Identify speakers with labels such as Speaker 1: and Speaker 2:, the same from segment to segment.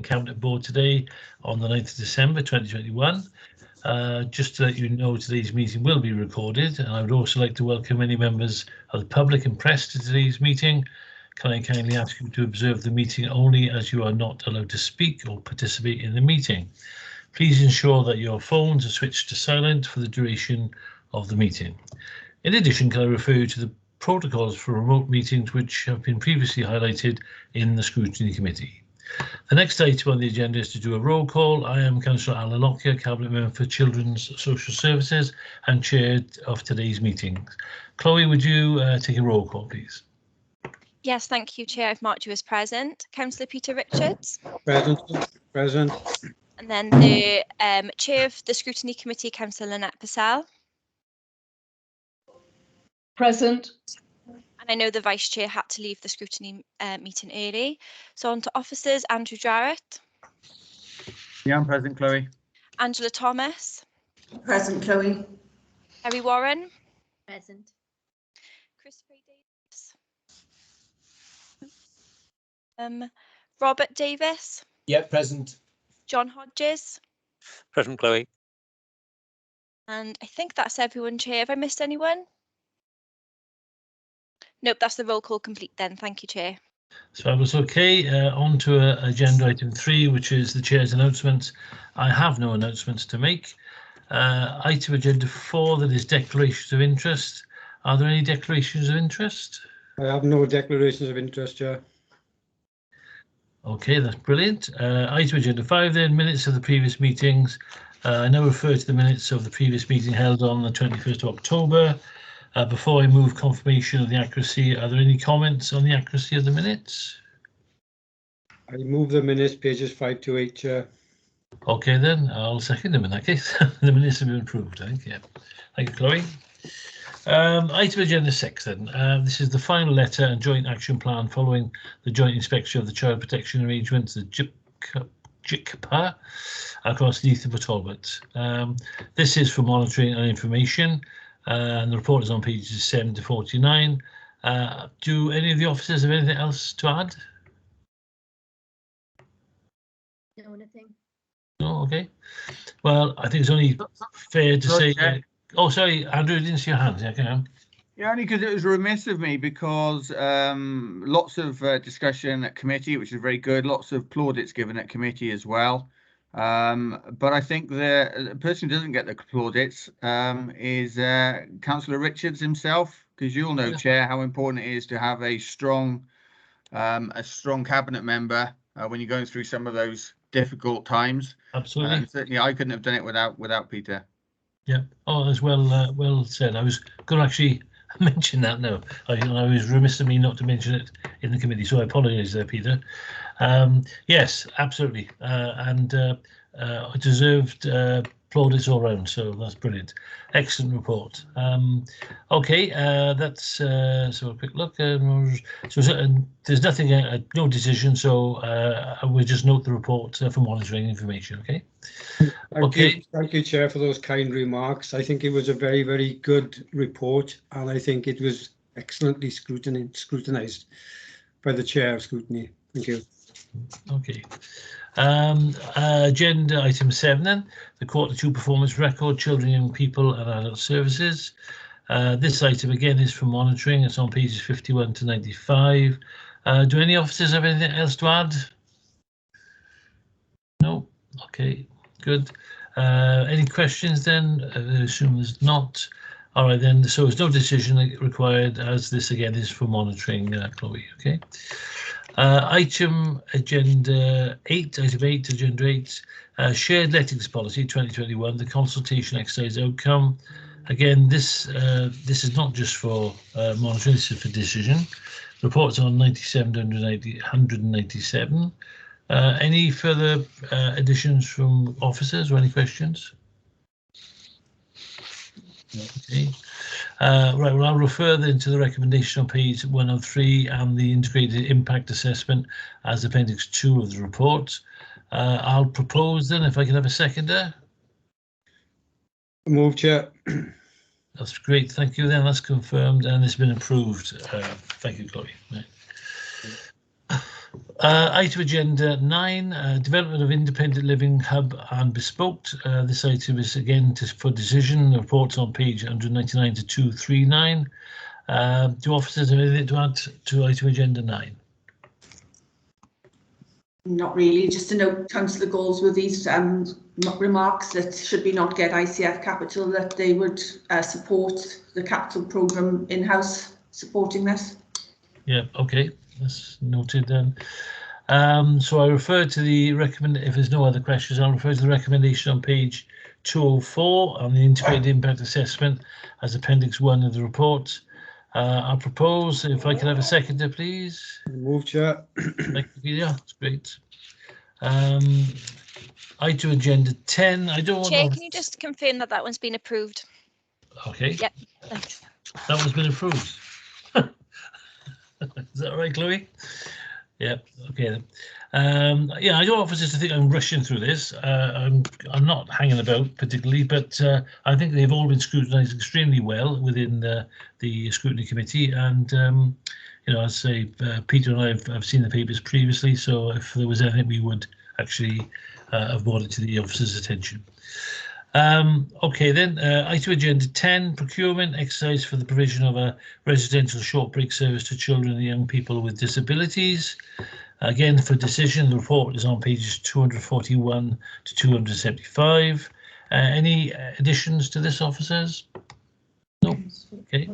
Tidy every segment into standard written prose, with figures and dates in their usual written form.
Speaker 1: Cabinet Board today on the 9th of December 2021. Just to let you know, today's meeting will be recorded, and I would also like to welcome any members of the public and press to today's meeting. Can I kindly ask you to observe the meeting only, as you are not allowed to speak or participate in the meeting. Please ensure that your phones are switched to silent for the duration of the meeting. In addition, can I refer you to the protocols for remote meetings which have been previously highlighted in the Scrutiny Committee. The next item on the agenda is to do a roll call. I am Councillor Alan Lockyer, Cabinet Member for Children's Social Services and Chair of today's meeting. Chloe, would you take a roll call, please?
Speaker 2: Yes, thank you, Chair. I've marked you as present. Councillor Peter Richards.
Speaker 3: Present. Present.
Speaker 2: And then the Chair of the Scrutiny Committee, Councillor Lynette Purcell.
Speaker 4: Present.
Speaker 2: And I know the Vice Chair had to leave the Scrutiny meeting early. So on to officers, Andrew Jarrett.
Speaker 5: Yeah, I'm present, Chloe.
Speaker 2: Angela Thomas.
Speaker 4: Present, Chloe.
Speaker 2: Harry Warren.
Speaker 6: Present.
Speaker 2: Chris Davis. Robert Davis.
Speaker 7: Yeah, present.
Speaker 2: John Hodges.
Speaker 8: Present, Chloe.
Speaker 2: And I think that's everyone, Chair. Have I missed anyone? Nope, that's the roll call complete then. Thank you, Chair.
Speaker 1: So I was okay. On to agenda item 3, which is the Chair's announcements. I have no announcements to make. Item agenda 4, that is declarations of interest. Are there any declarations of interest?
Speaker 3: I have no declarations of interest, Chair.
Speaker 1: Okay, that's brilliant. Item agenda 5 then, minutes of the previous meetings. I now refer to the minutes of the previous meeting held on the 21st of October. Before I move confirmation of the accuracy, are there any comments on the accuracy of the minutes?
Speaker 3: I move the minutes, pages 5 to 8, Chair.
Speaker 1: Okay then, I'll second them in that case. The minutes have been approved, I think, yeah. Thank you, Chloe. Item agenda 6 then. This is the final letter and joint action plan following the joint inspection of the child protection arrangements, the JICPA, across Neath and Talbot. This is for monitoring and information. And the report is on pages 7 to 49. Do any of the officers have anything else to add?
Speaker 6: No, nothing.
Speaker 1: No, okay. Well, I think it's only fair to say. Oh, sorry, Andrew, I didn't see your hand. Yeah, okay.
Speaker 5: Yeah, only because it was remiss of me, because lots of discussion at committee, which is very good. Lots of plaudits given at committee as well. But I think the person who doesn't get the plaudits is Councillor Richards himself, because you'll know, yeah, Chair, how important it is to have a strong cabinet member when you're going through some of those difficult times.
Speaker 1: Absolutely.
Speaker 5: Certainly, I couldn't have done it without Peter.
Speaker 1: Yeah. Oh, as well. Well said. I was going to actually mention that now. I was remiss of me not to mention it in the committee, so I apologise there, Peter. Yes, absolutely, and deserved plaudits all round, so that's brilliant. Excellent report. Okay, that's so a quick look. So there's nothing, no decision, so we'll just note the report for monitoring information. Okay.
Speaker 3: Thank you, Chair, for those kind remarks. I think it was a very, very good report, and I think it was excellently scrutinised by the Chair of Scrutiny. Thank you.
Speaker 1: Okay. Agenda item 7 then, the Q2 performance record, children, young people and adult services. This item again is for monitoring. It's on pages 51 to 95. Do any officers have anything else to add? No. Okay, good. Any questions then? I assume there's not. All right then, so there's no decision required, as this again is for monitoring, Chloe. Okay. Item agenda 8, shared lettings policy 2021, the consultation exercise outcome. Again, this is not just for monitoring, this is for decision. Reports on 97 to 197. Any further additions from officers or any questions? Okay. Right, well, I'll refer then to the recommendation on page 103 and the integrated impact assessment as appendix 2 of the report. I'll propose then, if I can have a seconder.
Speaker 3: Move, Chair.
Speaker 1: That's great, thank you then, that's confirmed and it's been approved. Thank you, Chloe. Right. Item agenda 9, development of independent living hub and bespoke. This item is again for decision. The report's on page 199 to 239. Do officers have anything to add to item agenda 9?
Speaker 4: Not really, just to note Councillor Goldsworthy's remarks that should we not get ICF capital, that they would support the capital programme in-house supporting this. Yeah,
Speaker 1: okay, that's noted then. So I refer to the if there's no other questions, I'll refer to the recommendation on page 204 on the integrated impact assessment as appendix 1 of the report. I'll propose, if I could have a seconder, please.
Speaker 3: Move, Chair.
Speaker 1: Thank you, yeah, that's great. Item agenda 10. I don't want
Speaker 2: Chair, can you just confirm that one's been approved?
Speaker 1: Okay.
Speaker 2: Yep, thanks.
Speaker 1: That one's been approved. Is that right, Chloe? Yep. Okay then. Yeah, I don't want officers to think I'm rushing through this. I'm not hanging about particularly, but I think they've all been scrutinised extremely well within the scrutiny committee. And you know, as I say, Peter and I have seen the papers previously, so if there was anything, we would actually have brought it to the officers' attention. Okay then, item agenda 10, procurement exercise for the provision of a residential short break service to children and young people with disabilities. Again, for decision, the report is on pages 241 to 275. Any additions to this, officers? No. Okay.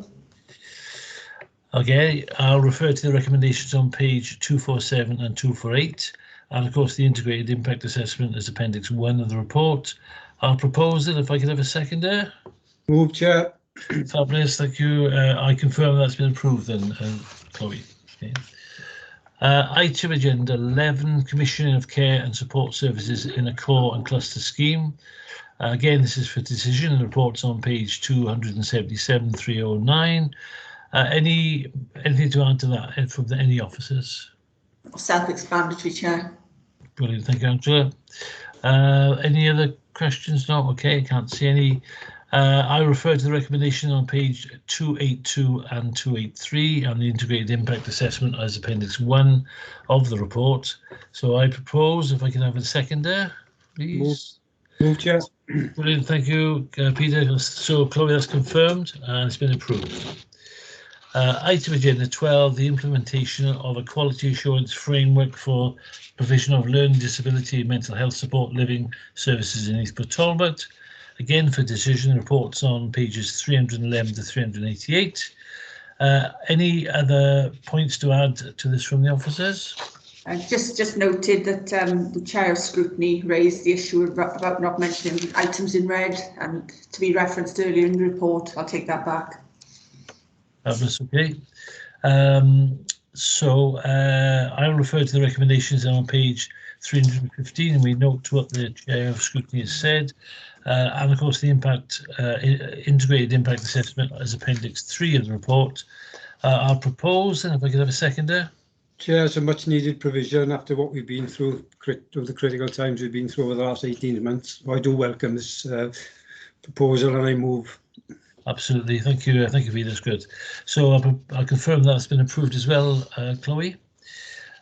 Speaker 1: Okay, I'll refer to the recommendations on page 247 and 248, and of course the integrated impact assessment is appendix 1 of the report. I'll propose it if I could have a seconder.
Speaker 3: Move, Chair.
Speaker 1: Fabulous, thank you. I confirm that's been approved then, Chloe. Okay. Item agenda 11, commissioning of care and support services in a core and cluster scheme. Again, this is for decision. The report's on page 277, 309. Anything to add to that from any officers?
Speaker 4: Self-explanatory, Chair.
Speaker 1: Brilliant, thank you, Angela. Any other questions? No, okay, I can't see any. I refer to the recommendation on page 282 and 283 and the integrated impact assessment as appendix 1 of the report. So I propose, if I can have a seconder, please.
Speaker 3: Move, Chair.
Speaker 1: Brilliant, thank you, Peter. So Chloe, that's confirmed and it's been approved. Item agenda 12, the implementation of a quality assurance framework for provision of learning disability and mental health support living services in Neath Talbot. Again, for decision, reports on pages 311 to 388. Any other points to add to this from the officers?
Speaker 4: Just noted that the Chair of Scrutiny raised the issue about not mentioning items in red, and to be referenced earlier in the report. I'll take that back.
Speaker 1: That's okay. So I'll refer to the recommendations on page 315, and we note what the Chair of Scrutiny has said. And of course, the integrated impact assessment as appendix 3 of the report. I'll propose, and if I could have a seconder.
Speaker 3: Chair, it's a much needed provision after what we've been through, the critical times we've been through over the last 18 months. I do welcome this proposal and I move. Absolutely, thank you, Peter, that's good. So I'll confirm that's been approved as well, Chloe.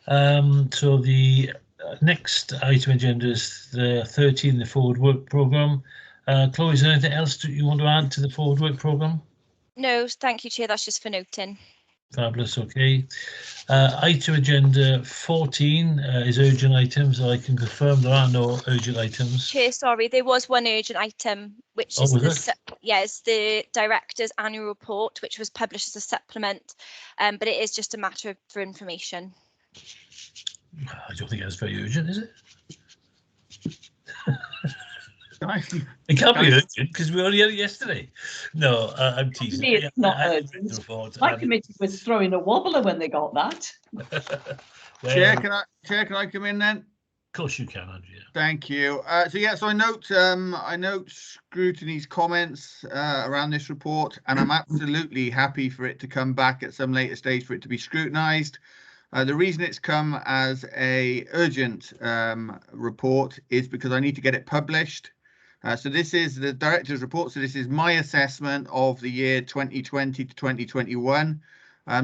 Speaker 3: So the next item agenda is the 13, the forward work programme. Chloe, is there anything else you want to add to the forward work programme?
Speaker 2: No, thank you, Chair, that's just for noting.
Speaker 1: Fabulous, okay. Item agenda 14 is urgent items. I can confirm there are no urgent items.
Speaker 2: Chair, sorry, there was one urgent item, which is the Director's annual report, which was published as a supplement, but it is just a matter for information.
Speaker 1: I don't think that's very urgent, is it?
Speaker 7: It
Speaker 1: can't be urgent because we only had it yesterday. No, I'm teasing.
Speaker 7: It's not urgent. My committee was throwing a wobbler when they got that.
Speaker 1: Well,
Speaker 5: Chair, can I come in then?
Speaker 1: Of course you can, Andrea.
Speaker 5: Thank you. So I note scrutiny's comments around this report, and I'm absolutely happy for it to come back at some later stage for it to be scrutinised. The reason it's come as a urgent report is because I need to get it published. So this is the Director's report. So this is my assessment of the year 2020 to 2021.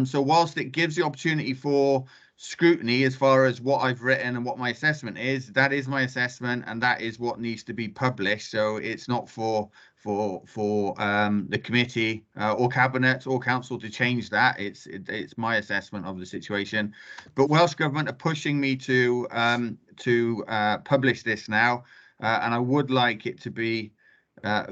Speaker 5: So whilst it gives the opportunity for scrutiny as far as what I've written and what my assessment is. That is my assessment, and that is what needs to be published. So it's not for the committee or cabinet or council to change that. It's my assessment of the situation. But Welsh Government are pushing me to publish this now, and I would like it to be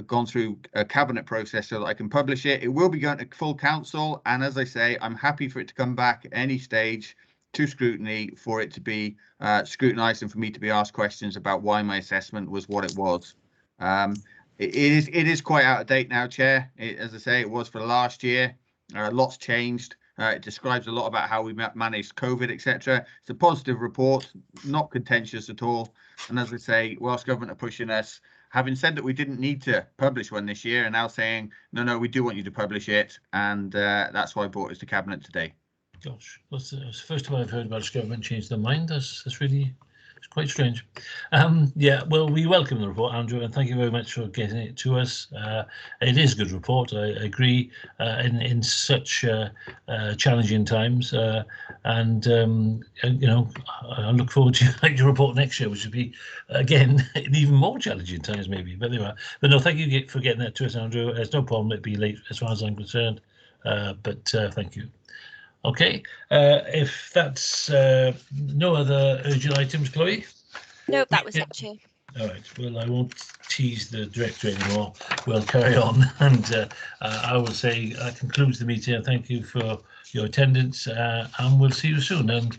Speaker 5: gone through a cabinet process so that I can publish it. It will be going to full council, and as I say, I'm happy for it to come back at any stage to scrutiny, for it to be scrutinised and for me to be asked questions about why my assessment was what it was. It is quite out of date now, Chair. As I say, it was for last year. Lots changed. It describes a lot about how we managed COVID, etc. It's a positive report, not contentious at all. And as I say, Welsh Government are pushing us, having said that we didn't need to publish one this year, and now saying, no, we do want you to publish it. And that's why I brought it to Cabinet today.
Speaker 1: Gosh, that's the first time I've heard Welsh Government change their mind. That's really, it's quite strange. Yeah, well, we welcome the report, Andrew, and thank you very much for getting it to us. It is a good report, I agree, in such challenging times. And you know, I look forward to your report next year, which would be, again, in even more challenging times, maybe. But anyway, but no, thank you for getting that to us, Andrew. There's no problem, it'd be late as far as I'm concerned. But thank you. Okay, if that's no other urgent items, Chloe?
Speaker 2: No, that was it, Chair.
Speaker 1: All right, well, I won't tease the director anymore. We'll carry on, and I will say that concludes the meeting. Thank you for your attendance, and we'll see you soon. And